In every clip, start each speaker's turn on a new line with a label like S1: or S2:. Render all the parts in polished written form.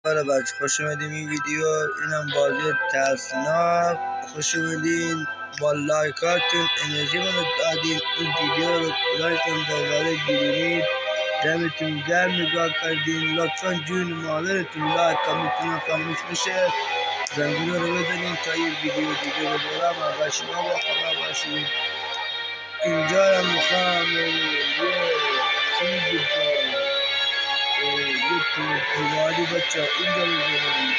S1: آره بچه خوش اومدیم این ویدیو، اینم بازی ترسناک. خوش اومدین، با لایکاتون انرژی منو دادین. این ویدیو رو لایکتون دوباره گیرید. دمتون گرم نگاه کردین. لطفا جون مادرتون لایک کامنتون فراموش نشه. زنگوله رو بزنین تا یه ویدیو دیگه بدارم اول شما با خبر باشین. اینجا هم میخوام یه چیزی یک دیواری بچه اینجا بزنیم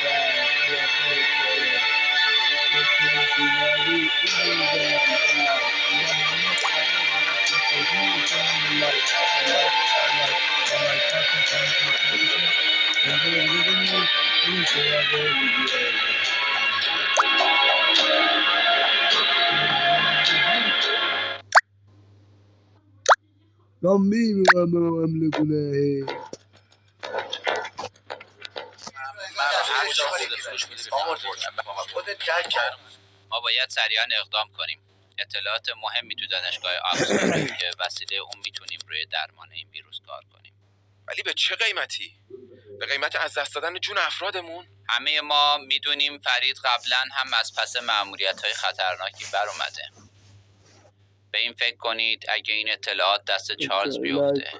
S1: من میمیرم به حمله کنه.
S2: ما باید سریعا اقدام کنیم. اطلاعات مهمی تو دانشگاه آکسفورد داریم که وسیله اون میتونیم روی درمان این ویروس کار کنیم.
S3: ولی به چه قیمتی؟ به قیمت از دست دادن جون افرادمون؟
S2: همه ما میدونیم فرید قبلا هم از پس مأموریت‌های خطرناکی بر اومده. به این فکر کنید اگه این اطلاعات دست چارلز بیفته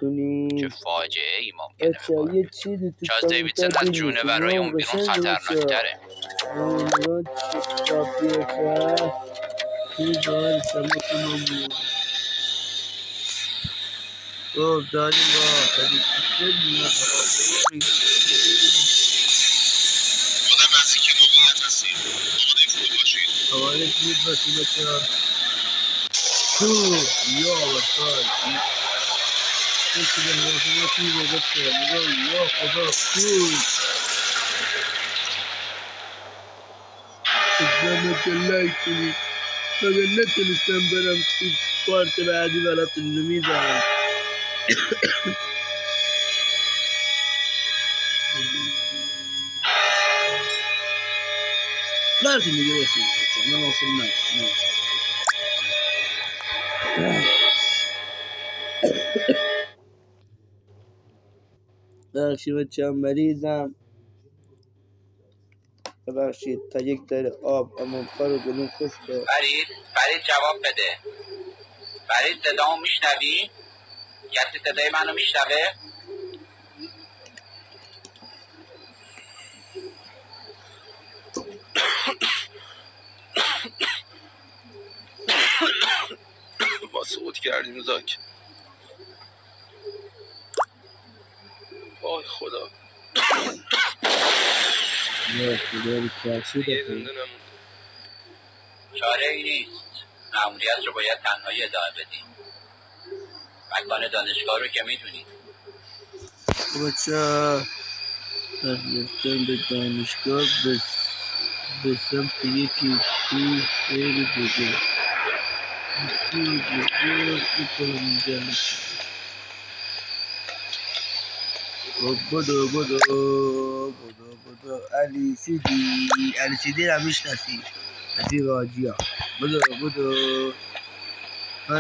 S2: چه فاجعه ای ممکنه بباره. چارلز دیویدسون از جونورای اون بیرون خطرناکتره.
S1: داریم با حوالی کنید باشید بچه ها. یا بسال این که به موضوعاتی رو بچه ها. یا خدا اقدامت لایک کنید. مگر نتونستم برم این پارت بعدی براتون نمیذارم. لازم دیگه باشید بچه من اصلا نه بخشی بچه هم مریضم. ببخشید تا یک دره آب اما کار رو گلوم خشکه.
S2: فرید جواب بده. فرید صدامو میشنوی؟ کسی صدای منو میشنوه؟
S3: ما سقوط کردیم زاک. وای خدا.
S2: چاره ای نیست. مأموریت رو باید تنهایی ادامه بدیم. مکان دانشگاه رو که میدونی.
S1: بچه رفتم به دانشگاه به سمت یکی کوه خیلی بزرگ. بدو علی سیدی رو میشناسی؟ رفیق ها بدو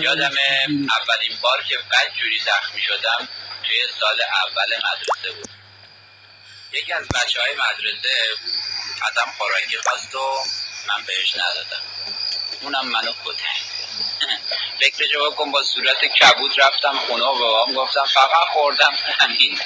S2: یادم اولین بار که بدجوری زخمی شدم توی سال اول مدرسه بود. یکی از بچه‌های مدرسه ازم خوراکی خواست و من بهش ندادم. اونم منو کتک. فکرشو بکن با صورت کبود رفتم خونه و بابام گفتم فقط خوردم همین.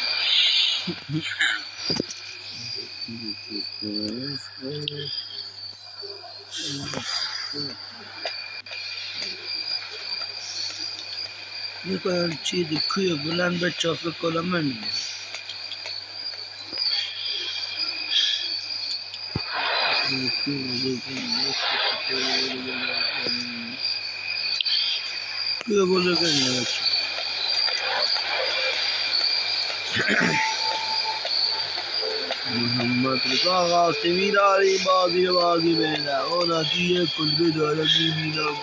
S1: میکنم چیز کوی بلند به چافه کنم من کوی بلند کنم محمد رضا قاسمی داری بازی بینه اونا دیگه کلبه داره میبینم.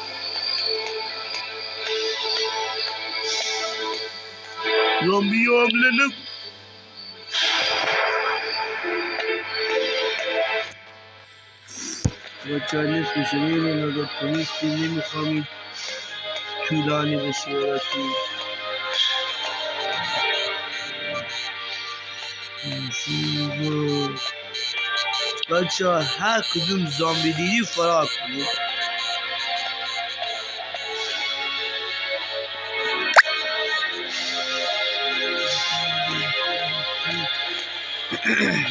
S1: زامبی حمله نکن. بچه ها نصف میشه میرین اگر تونستی نمیخوام طولانی بشه براتون. بچه ها هر کدوم زامبی دیدی فرار کنید.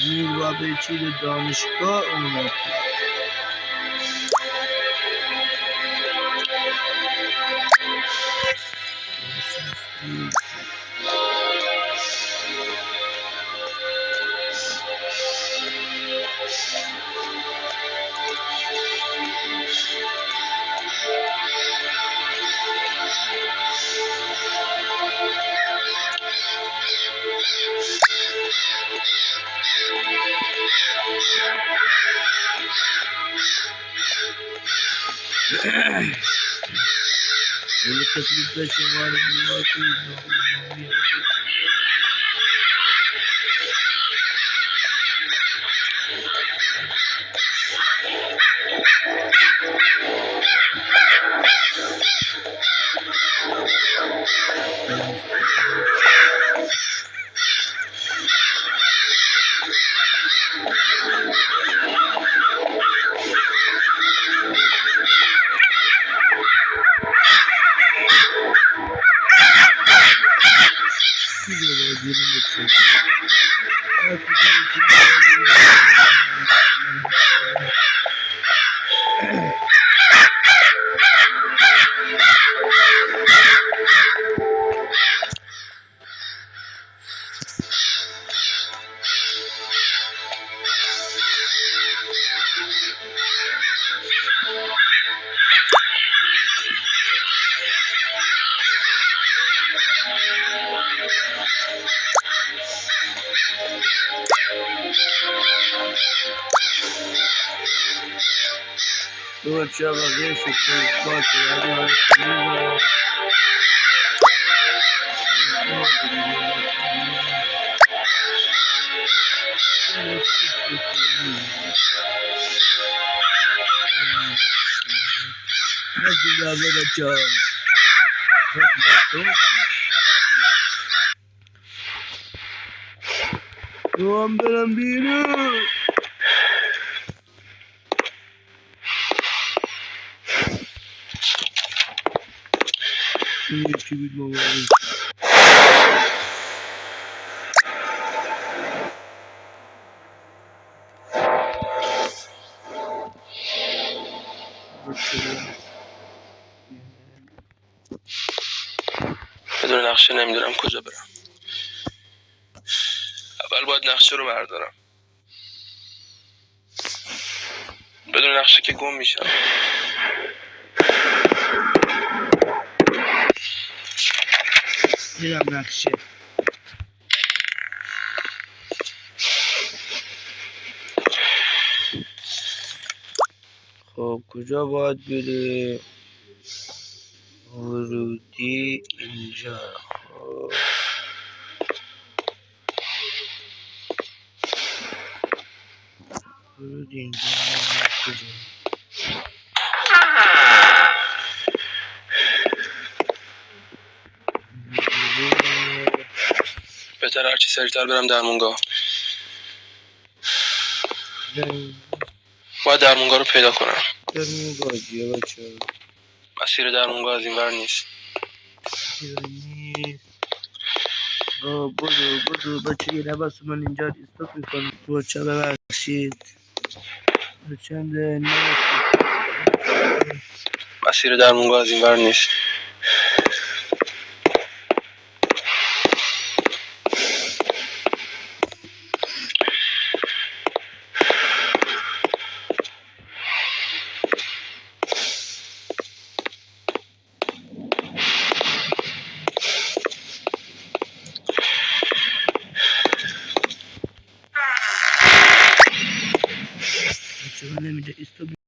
S1: میل با به چیل دانشگاه اومد. Böyle kesinlikle şevari bulmak için güzel olduğunu çok. Dua çaba geçti parça yani nasıl ya böyle çaba Doğan beren biri Hiç bilmem abi.
S3: بدون نقشه نمیدونم کجا برم. اول باید نقشه رو بردارم. بدون نقشه که گم میشم.
S1: دیدم نقشه خب کجا باید بره ورودی اینجا خب ورودی اینجا کجا
S3: بهتر هرچی سریعتر برم درمونگاه. باید درمونگاه رو پیدا کنم.
S1: درمونگاه دیگه بچه
S3: مسیر درمونگاه از این ور نیست.
S1: بدو بچه یه لباس من اینجا استاپ میکنم تو چه ببخشید چند
S3: مسیر درمونگاه از این ور نیست.
S1: چرا نمیده استاپ